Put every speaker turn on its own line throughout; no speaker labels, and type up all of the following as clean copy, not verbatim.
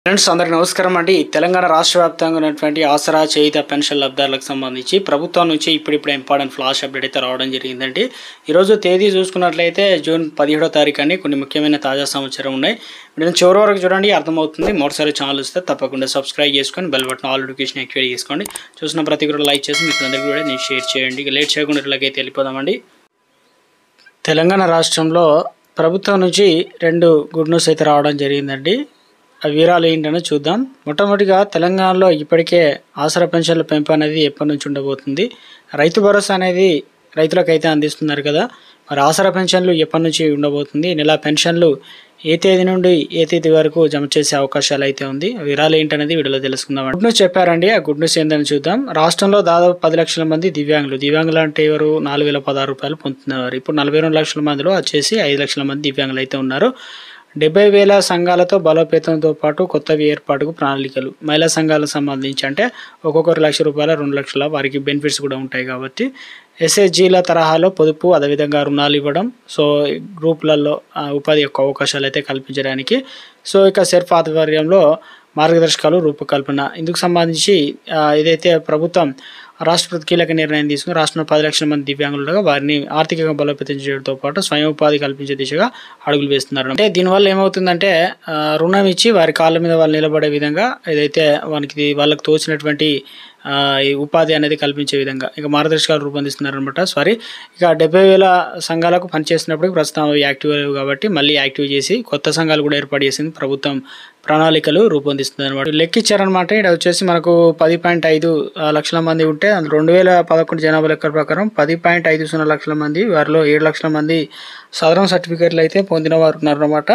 Friends అందరికీ నమస్కారం అండి. తెలంగాణ రాష్ట్ర వ్యాప్తంగా ఉన్నటువంటి ఆసరా చేయుత పెన్షన్ లబ్ధారులకు సంబంధించి ప్రభుత్వం నుంచి ఇప్పుడిప్పుడు ఇంపార్టెంట్ ఫ్లాష్ అప్డేట్ అయితే రావడం జరిగిందండి. ఈరోజు తేదీ చూసుకున్నట్లయితే జూన్ 17వ తారీఖు అని కొన్ని ముఖ్యమైన తాజా సమాచారం ఉన్నాయి. వీడియోని చివరి వరకు చూడండి, అర్థమవుతుంది. మరోసారి ఛానల్ వస్తే తప్పకుండా సబ్స్క్రైబ్ చేసుకొని bell button all notification activate చేసుకోండి. చూసిన ప్రతి ఒక్కరు లైక్ చేసి మీకు అందరికీ కూడా నేను షేర్ చేయండి. ఇక లేట్ చేయకుండా ఇట్లాగైతే వెళ్ళిపోదామండి. తెలంగాణ రాష్ట్రంలో ప్రభుత్వం నుంచి 2 గుడ్ న్యూస్ అయితే రావడం జరిగిందండి. ఆ వివరాలు ఏంటనే చూద్దాం. మొట్టమొదటిగా తెలంగాణలో ఇప్పటికే ఆసరా పెన్షన్ల పెంపు అనేది ఎప్పటి నుంచి ఉండబోతుంది, రైతు భరోసా అనేది రైతులకైతే అందిస్తున్నారు కదా, మరి ఆసరా పెన్షన్లు ఎప్పటి నుంచి ఉండబోతుంది, నెల పెన్షన్లు ఏ తేదీ నుండి ఏ తేదీ వరకు జమ చేసే అవకాశాలు అయితే ఉంది, వివరాలు ఏంటనేది వీడియోలో తెలుసుకుందాం. గుడ్ న్యూస్ చెప్పారండి. ఆ గుడ్ న్యూస్ ఏంటని చూద్దాం. రాష్ట్రంలో దాదాపు 10 లక్షల మంది దివ్యాంగులు అంటే ఎవరు 4,016 రూపాయలు పొందుతున్నారు. ఇప్పుడు 42 లక్షల మందిలో వచ్చేసి 5 లక్షల మంది దివ్యాంగులు అయితే ఉన్నారు. 70,000 సంఘాలతో బలోపేతంతో పాటు కొత్తవి ఏర్పాటుకు ప్రణాళికలు. మహిళా సంఘాలకు సంబంధించి అంటే ఒక్కొక్కరు ₹1,00,000 2,00,000 వారికి బెనిఫిట్స్ కూడా ఉంటాయి కాబట్టి ఎస్హెచ్జీల తరహాలో పొదుపు, అదేవిధంగా రుణాలు ఇవ్వడం, సో గ్రూపులలో ఉపాధి యొక్క అవకాశాలు అయితే కల్పించడానికి సో ఇక సెర్ఫ్ ఆధ్వర్యంలో మార్గదర్శకాలు రూపకల్పన. ఇందుకు సంబంధించి ఏదైతే ప్రభుత్వం రాష్ట్రపతి కీలక నిర్ణయం తీసుకుని రాష్ట్రంలో 10 లక్షల మంది దివ్యాంగులుగా వారిని ఆర్థికంగా బలోపేతం చేయడంతో పాటు స్వయం ఉపాధి కల్పించే దిశగా అడుగులు వేస్తున్నారు. అంటే దీనివల్ల ఏమవుతుందంటే రుణం ఇచ్చి వారి కాళ్ళ మీద వాళ్ళు నిలబడే విధంగా ఏదైతే వాళ్ళకి తోచినటువంటి ఈ ఉపాధి అనేది కల్పించే విధంగా ఇక మార్గదర్శకాలు రూపొందిస్తున్నారనమాట. ఇక 70,000 సంఘాలకు పనిచేస్తున్నప్పుడు ప్రస్తుతం అవి యాక్టివ్ లేవు కాబట్టి మళ్ళీ యాక్టివ్ చేసి కొత్త సంఘాలు కూడా ఏర్పాటు చేసింది ప్రభుత్వం, ప్రణాళికలు రూపొందిస్తుంది అనమాట. లెక్కిచ్చారనమాట. ఇక్కడ వచ్చేసి మనకు 10.5 లక్షల మంది ఉంటే 2011 జనాభా లెక్కల ప్రకారం 10.50 లక్షల మంది, వారిలో 7 లక్షల మంది సాధారణ సర్టిఫికేట్లు అయితే పొందిన వారు ఉన్నారనమాట.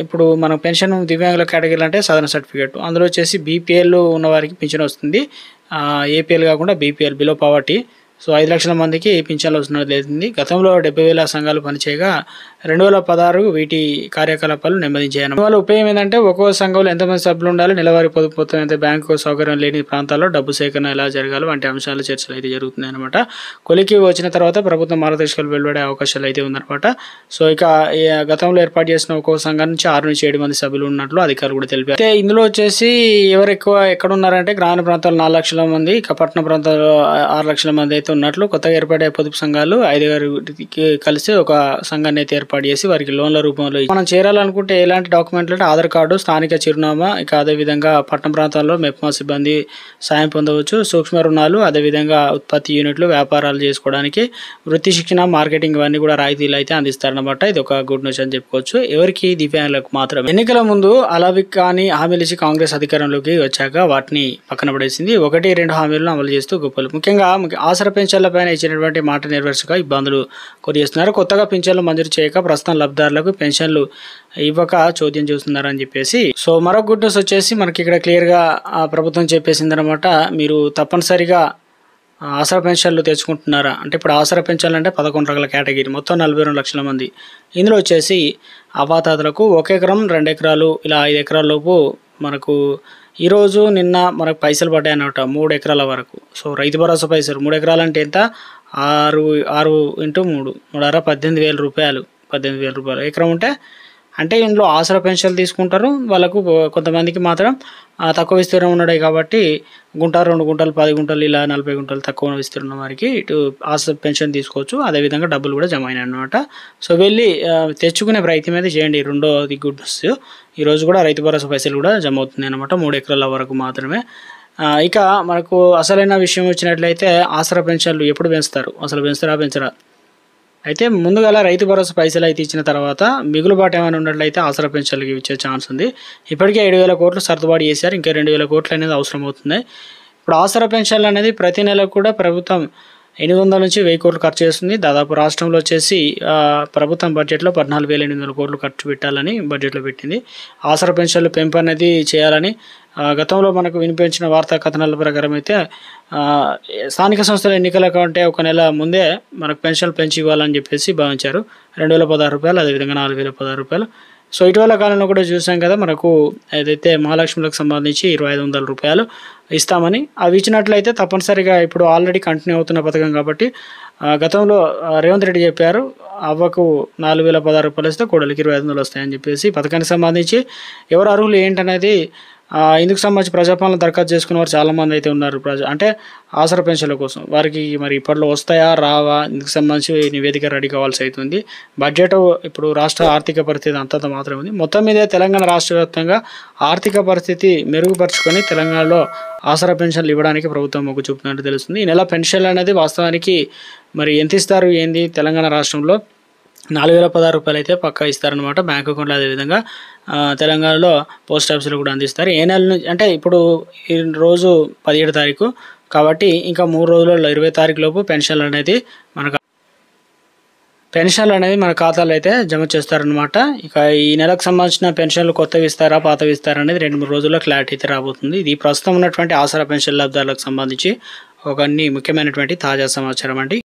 ఇప్పుడు మన పెన్షన్ దివ్యాంగుల కేటగిరీలు అంటే సాధారణ సర్టిఫికేట్, అందులో వచ్చేసి బీపీఎల్ ఉన్న వారికి పింఛన్ వస్తుంది. ఏపీఎల్ కాకుండా బీపీఎల్ బిలో పవర్టీ. సో 5 లక్షల మందికి పింఛన్లు వస్తున్నది లేదండి. గతంలో 70,000 సంఘాలు పనిచేయగా 2016 వీటి కార్యకలాపాలు నెమ్మదించాయి. వాళ్ళ ఉపయోగం ఏంటంటే ఒక్కో సంఘంలో ఎంతమంది సభ్యులు ఉండాలి, నెలవారీ పొదుపు మొత్తం ఎంత, బ్యాంకు సౌకర్యం లేని ప్రాంతాల్లో డబ్బు సేకరణ ఎలా జరగాలి వంటి అంశాల చర్చలు అయితే జరుగుతున్నాయి అనమాట. కొలికి వచ్చిన తర్వాత ప్రభుత్వం మార్గదర్శకాలు వెలువడే అవకాశాలు అయితే ఉందన్నమాట. సో ఇక గతంలో ఏర్పాటు చేసిన ఒక్కో సంఘం నుంచి 6 నుంచి 7 మంది సభ్యులు ఉన్నట్లు అధికారులు కూడా తెలిపారు. అయితే ఇందులో వచ్చేసి ఎవరు ఎక్కువ ఎక్కడ ఉన్నారంటే గ్రామీణ ప్రాంతాల్లో 4 లక్షల మంది, ఇక పట్టణ ప్రాంతాల్లో 6 లక్షల మంది అయితే ఉన్నట్లు. కొత్తగా ఏర్పడే పొదుపు సంఘాలు 5 కలిసి ఒక సంఘాన్ని అయితే ఏర్పాటు చేసి వారికి లోన్ల రూపంలో మనం చేరాలనుకుంటే ఎలాంటి డాక్యుమెంట్లు అంటే ఆధార్ కార్డు, స్థానిక చిరునామా, ఇక అదేవిధంగా పట్టణ ప్రాంతాల్లో మెప్మా సిబ్బంది సాయం పొందవచ్చు. సూక్ష్మ రుణాలు, అదేవిధంగా ఉత్పత్తి యూనిట్లు, వ్యాపారాలు చేసుకోవడానికి వృత్తి శిక్షణ, మార్కెటింగ్ ఇవన్నీ కూడా రాయితీలు అయితే అందిస్తారనమాట. ఇది ఒక గుడ్ న్యూస్ అని చెప్పుకోవచ్చు. ఎవరికి? దివ్యాంగులకు మాత్రమే. ఎన్నికల ముందు అలావిక్ కానీ హామీలు ఇచ్చి కాంగ్రెస్ అధికారంలోకి వచ్చాక వాటిని పక్కన పడేసింది. 1-2 హామీలను అమలు చేస్తూ గొప్పలు. ముఖ్యంగా ఆసరా పెన్షన్ల పైన ఇచ్చినటువంటి మాట నెరవేర్చక ఇబ్బందులు కొనిస్తున్నారు. కొత్తగా పెన్షన్లు మంజూరు చేయక ప్రస్తుతం లబ్ధిదారులకు పెన్షన్లు ఇవ్వక చోద్యం చూస్తున్నారని చెప్పేసి. సో మరొక గుడ్ న్యూస్ వచ్చేసి మనకి ఇక్కడ క్లియర్గా ప్రభుత్వం చెప్పేసింది అనమాట. మీరు తప్పనిసరిగా ఆసరా పెన్షన్లు తెచ్చుకుంటున్నారా అంటే, ఇప్పుడు ఆసరా పెన్షన్లు అంటే 11 రకాల కేటగిరీ, మొత్తం 42 లక్షల మంది. ఇందులో వచ్చేసి అవాతాతలకు 1 ఎకరం 2 ఎకరాలు ఇలా 5 ఎకరాల లోపు మనకు ఈరోజు నిన్న మనకు పైసలు పడ్డాయి అన్నమాట 3 ఎకరాల వరకు. సో రైతు భరోసా పైసలు 3 ఎకరాలు అంటే ఎంత, 6 × 3 18,000 రూపాయలు. 18,000 రూపాయలు ఎకరం ఉంటే అంటే ఇందులో ఆసరా పెన్షన్లు తీసుకుంటారు. వాళ్ళకు కొంతమందికి మాత్రం తక్కువ విస్తీర్ణం ఉన్నాడు కాబట్టి 1-2 గుంటలు 10 గుంటలు ఇలా 40 గుంటలు తక్కువ విస్తీర్ణం వారికి ఇటు ఆసరా పెన్షన్ తీసుకోవచ్చు. అదేవిధంగా డబ్బులు కూడా జమ అయినాయి అనమాట. సో వెళ్ళి తెచ్చుకునే ప్రయత్నం అయితే చేయండి. రెండోది గుడ్ న్యూస్, ఈరోజు కూడా రైతు భరోసా పైసలు కూడా జమ అవుతున్నాయి అనమాట, 3 ఎకరాల వరకు మాత్రమే. ఇక మనకు అసలైన విషయం వచ్చినట్లయితే ఆసరా పెన్షన్లు ఎప్పుడు పెంచుతారు, అసలు పెంచరా? అయితే ముందుగా రైతు భరోసా పైసలు అయితే ఇచ్చిన తర్వాత మిగులుబాటు ఏమైనా ఉన్నట్లయితే ఆసరా పెన్షన్లకి ఇచ్చే ఛాన్స్ ఉంది. ఇప్పటికే 7,000 కోట్లు సర్దుబాటు చేశారు, ఇంకా 2,000 కోట్లు అనేది అవసరం అవుతుంది. ఇప్పుడు ఆసరా పెన్షన్లు అనేది ప్రతి నెల కూడా ప్రభుత్వం 800 నుంచి 1,000 కోట్లు ఖర్చు చేస్తుంది. దాదాపు రాష్ట్రంలో వచ్చేసి ప్రభుత్వం బడ్జెట్లో 14,800 కోట్లు ఖర్చు పెట్టాలని బడ్జెట్లో పెట్టింది. ఆసరా పెన్షన్లు పెంపు అనేది చేయాలని గతంలో మనకు వినిపించిన వార్తా కథనాల ప్రకారం అయితే స్థానిక సంస్థల ఎన్నికల కంటే 1 నెల ముందే మనకు పెన్షన్లు పెంచి ఇవ్వాలని చెప్పేసి భావించారు. 2,016 రూపాయలు, అదేవిధంగా 4,016 రూపాయలు. సో ఇటీవల కాలంలో కూడా చూసాం కదా, మనకు ఏదైతే మహాలక్ష్మిలకు సంబంధించి 2500 రూపాయలు ఇస్తామని, అవి ఇచ్చినట్లయితే తప్పనిసరిగా ఇప్పుడు ఆల్రెడీ కంటిన్యూ అవుతున్న పథకం కాబట్టి గతంలో రేవంత్ రెడ్డి చెప్పారు, అవ్వకు 4016 రూపాయలు ఇస్తే కోడలికి 2500 వస్తాయని చెప్పేసి. పథకానికి సంబంధించి ఎవరు అర్హులు ఏంటనేది ఇందుకు సంబంధించి ప్రజాపాలన దరఖాస్తు చేసుకున్న వారు చాలామంది అయితే ఉన్నారు. అంటే ఆసరా పెన్షన్ల కోసం వారికి మరి ఇప్పట్లో వస్తాయా రావా, ఇందుకు సంబంధించి నివేదిక రెడీ కావాల్సి అవుతుంది. బడ్జెట్ ఇప్పుడు రాష్ట్ర ఆర్థిక పరిస్థితి అంతంత మాత్రమే ఉంది. మొత్తం మీద తెలంగాణ రాష్ట్ర వ్యాప్తంగా ఆర్థిక పరిస్థితి మెరుగుపరుచుకొని తెలంగాణలో ఆసరా పెన్షన్లు ఇవ్వడానికి ప్రభుత్వం మొగ్గు చూపుతున్నట్టు తెలుస్తుంది. ఈ నెల పెన్షన్లు అనేది వాస్తవానికి మరి ఎంత ఇస్తారు ఏంది, తెలంగాణ రాష్ట్రంలో 4016 రూపాయలు అయితే పక్కా ఇస్తారనమాట బ్యాంక్ అకౌంట్లో. అదేవిధంగా తెలంగాణలో పోస్ట్ ఆఫీసులో కూడా అందిస్తారు. ఏ నెల నుంచి అంటే ఇప్పుడు ఈ రోజు 17 తారీఖు కాబట్టి ఇంకా 3 రోజులలో 20 తారీఖు లోపు పెన్షన్లు అనేది మన ఖాతాలో అయితే జమ చేస్తారనమాట. ఇక ఈ నెలకు సంబంధించిన పెన్షన్లు కొత్తవి ఇస్తారా పాతవి ఇస్తారా అనేది 2-3 రోజుల్లో క్లారిటీ అయితే రాబోతుంది. ఇది ప్రస్తుతం ఉన్నటువంటి ఆసరా పెన్షన్ లబ్ధిదారులకు సంబంధించి ఒక ముఖ్యమైనటువంటి తాజా సమాచారం అండి.